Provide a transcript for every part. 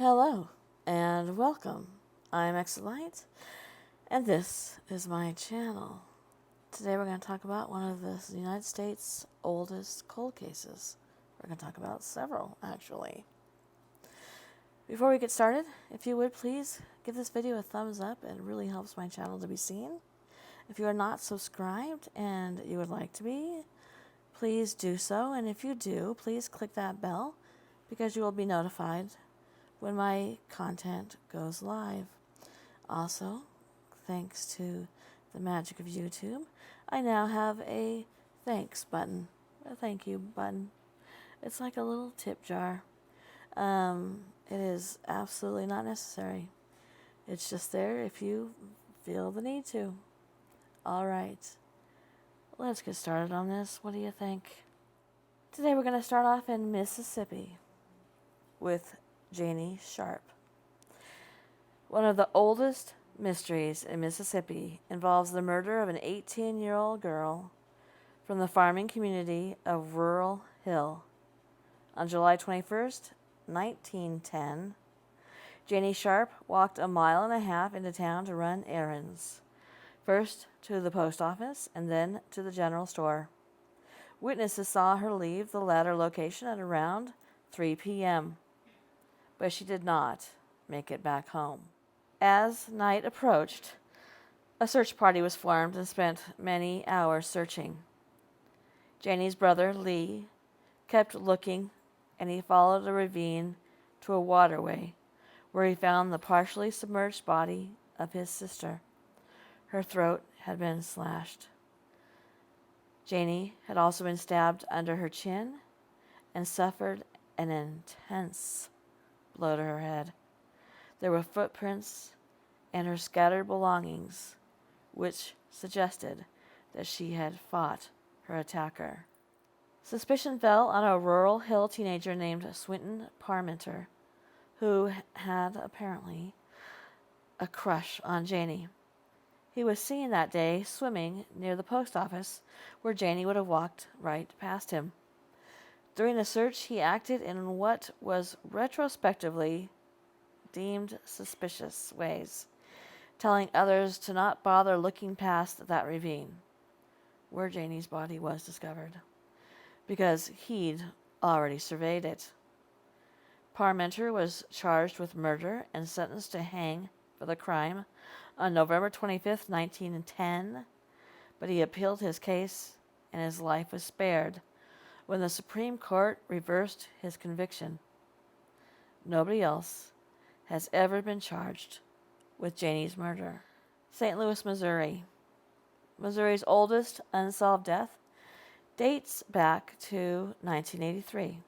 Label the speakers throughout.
Speaker 1: Hello and welcome. I'm Exolite and this is my channel. Today we're going to talk about one of the United States' oldest cold cases. We're going to talk about several, actually. Before we get started, if you would please give this video a thumbs up. It really helps my channel to be seen. If you are not subscribed and you would like to be, please do so. And if you do, please click that bell because you will be notified when my content goes live. Also, thanks to the magic of YouTube, I now have a thanks button, a thank you button. It's like a little tip jar. It is absolutely not necessary. It's just there if you feel the need to. All right, let's get started on this. What do you think? Today we're going to start off in Mississippi with Janie Sharp. One of the oldest mysteries in Mississippi involves the murder of an 18-year-old girl from the farming community of Rural Hill. On July 21st, 1910, Janie Sharp walked a mile and a half into town to run errands, first to the post office and then to the general store. Witnesses saw her leave the latter location at around 3 p.m., but she did not make it back home. As night approached, a search party was formed and spent many hours searching. Janie's brother, Lee, kept looking, and he followed a ravine to a waterway where he found the partially submerged body of his sister. Her throat had been slashed. Janie had also been stabbed under her chin and suffered an intense blow to her head. There were footprints and her scattered belongings, which suggested that she had fought her attacker. Suspicion fell on a Rural Hill teenager named Swinton Parmenter, who had apparently a crush on Janie. He was seen that day swimming near the post office, where Janie would have walked right past him. During the search, he acted in what was retrospectively deemed suspicious ways, telling others to not bother looking past that ravine where Janie's body was discovered, because he'd already surveyed it. Parmenter was charged with murder and sentenced to hang for the crime on November 25th, 1910, but he appealed his case and his life was spared when the Supreme Court reversed his conviction. Nobody else has ever been charged with Janie's murder. St. Louis, Missouri. Missouri's oldest unsolved death dates back to 1983.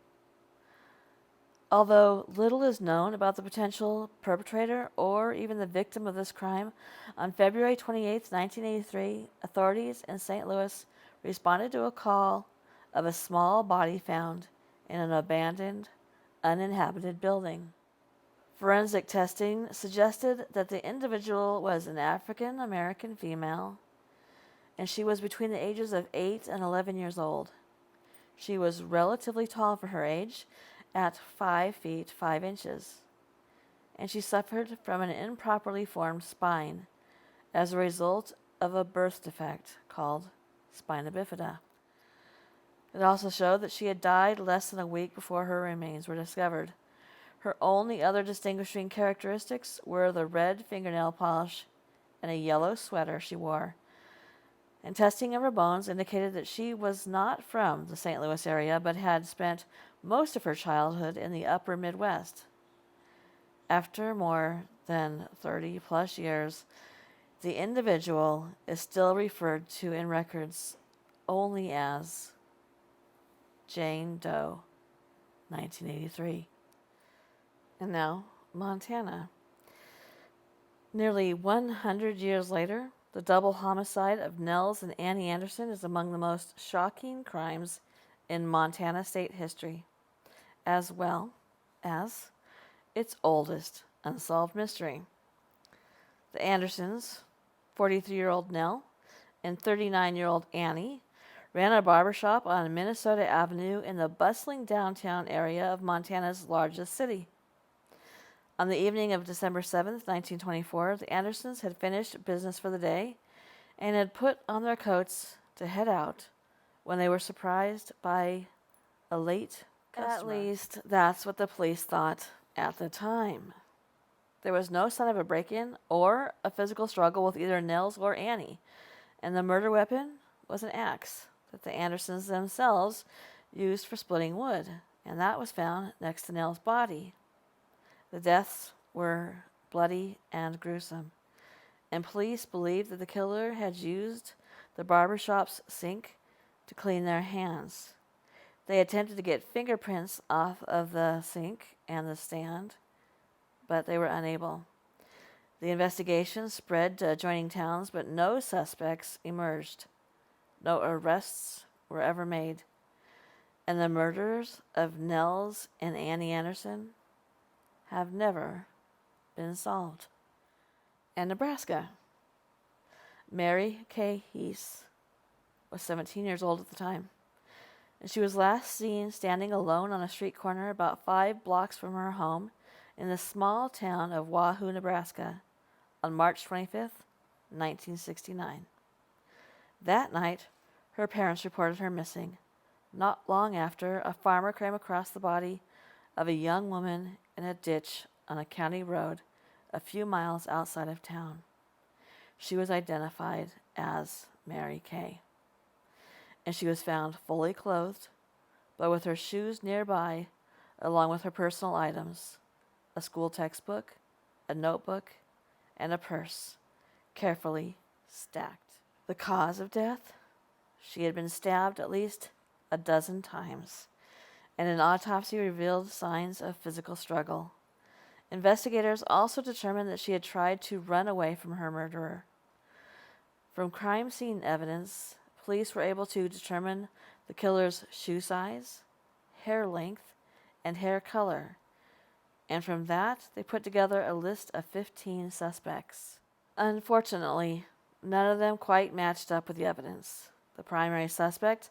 Speaker 1: Although little is known about the potential perpetrator or even the victim of this crime, on February 28, 1983, authorities in St. Louis responded to a call of a small body found in an abandoned, uninhabited building. Forensic testing suggested that the individual was an African American female, and she was between the ages of 8 and 11 years old. She was relatively tall for her age, at 5 feet 5 inches, and she suffered from an improperly formed spine as a result of a birth defect called spina bifida. It also showed that she had died less than a week before her remains were discovered. Her only other distinguishing characteristics were the red fingernail polish and a yellow sweater she wore. And testing of her bones indicated that she was not from the St. Louis area, but had spent most of her childhood in the upper Midwest. After more than 30 plus years, the individual is still referred to in records only as Jane Doe, 1983. And now, Montana. Nearly 100 years later, the double homicide of Nels and Annie Anderson is among the most shocking crimes in Montana state history, as well as its oldest unsolved mystery. The Andersons, 43-year-old Nell and 39-year-old Annie, ran a barbershop on Minnesota Avenue in the bustling downtown area of Montana's largest city. On the evening of December 7th, 1924, the Andersons had finished business for the day and had put on their coats to head out when they were surprised by a late customer. At least, that's what the police thought at the time. There was no sign of a break-in or a physical struggle with either Nels or Annie, and the murder weapon was an axe that the Andersons themselves used for splitting wood, and that was found next to Nell's body. The deaths were bloody and gruesome, and police believed that the killer had used the barbershop's sink to clean their hands. They attempted to get fingerprints off of the sink and the stand, but they were unable. The investigation spread to adjoining towns, but no suspects emerged. No arrests were ever made. And the murders of Nels and Annie Anderson have never been solved. And Nebraska. Mary Kay He was 17 years old at the time, and she was last seen standing alone on a street corner about 5 blocks from her home in the small town of Wahoo, Nebraska, on March 25th, 1969. That night, her parents reported her missing. Not long after, a farmer came across the body of a young woman in a ditch on a county road a few miles outside of town. She was identified as Mary Kay, and she was found fully clothed, but with her shoes nearby, along with her personal items, a school textbook, a notebook, and a purse, carefully stacked. The cause of death? She had been stabbed at least a dozen times, and an autopsy revealed signs of physical struggle. Investigators also determined that she had tried to run away from her murderer. From crime scene evidence, police were able to determine the killer's shoe size, hair length, and hair color, and from that they put together a list of 15 suspects. Unfortunately, none of them quite matched up with the evidence. The primary suspect,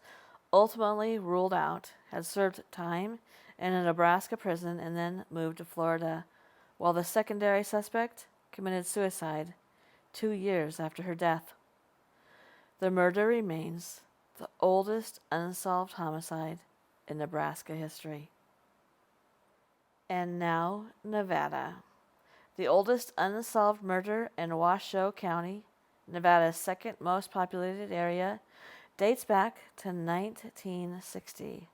Speaker 1: ultimately ruled out, had served time in a Nebraska prison and then moved to Florida, while the secondary suspect committed suicide 2 years after her death. The murder remains the oldest unsolved homicide in Nebraska history. And now, Nevada. The oldest unsolved murder in Washoe County, Nevada's second most populated area, dates back to 1960.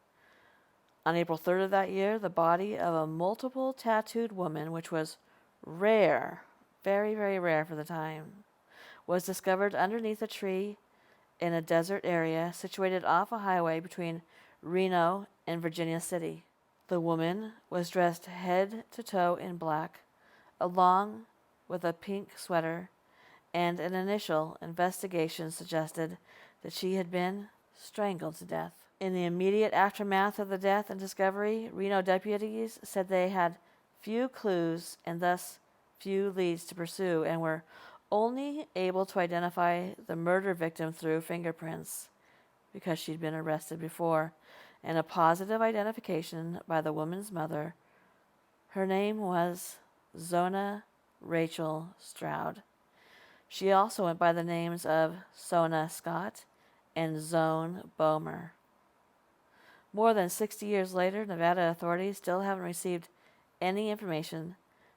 Speaker 1: On April 3rd of that year, the body of a multiple tattooed woman, which was rare, very, very rare for the time, was discovered underneath a tree in a desert area situated off a highway between Reno and Virginia City. The woman was dressed head to toe in black, along with a pink sweater, and an initial investigation suggested that she had been strangled to death. In the immediate aftermath of the death and discovery, Reno deputies said they had few clues and thus few leads to pursue, and were only able to identify the murder victim through fingerprints because she'd been arrested before, and a positive identification by the woman's mother. Her name was Zona Rachel Stroud. She also went by the names of Zona Scott and Zone Bomer. More than 60 years later, Nevada authorities still haven't received any information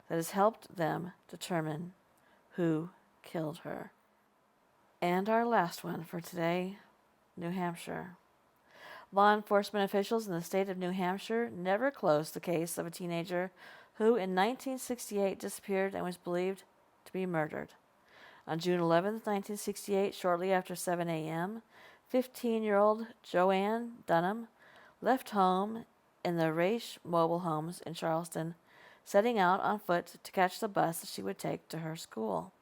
Speaker 1: that has helped them determine who killed her. And our last one for today, New Hampshire. Law enforcement officials in the state of New Hampshire never closed the case of a teenager who in 1968 disappeared and was believed to be murdered. On June 11, 1968, shortly after 7 a.m., 15-year-old Joanne Dunham left home in the Raish mobile homes in Charleston, setting out on foot to catch the bus that she would take to her school.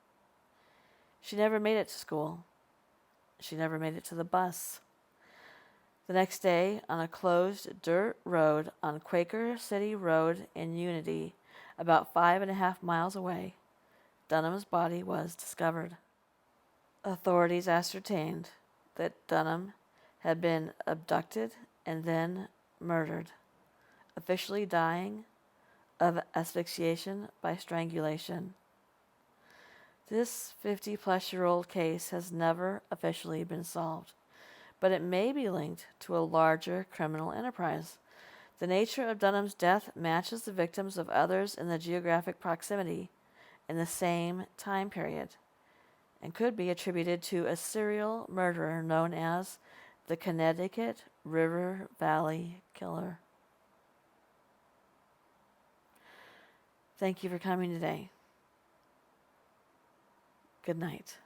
Speaker 1: She never made it to school. She never made it to the bus. The next day, on a closed dirt road on Quaker City Road in Unity, about 5.5 miles away, Dunham's body was discovered. Authorities ascertained that Dunham had been abducted and then murdered, officially dying of asphyxiation by strangulation. This 50-plus-year-old case has never officially been solved, but it may be linked to a larger criminal enterprise. The nature of Dunham's death matches the victims of others in the geographic proximity in the same time period and could be attributed to a serial murderer known as the Connecticut River Valley Killer. Thank you for coming today. Good night.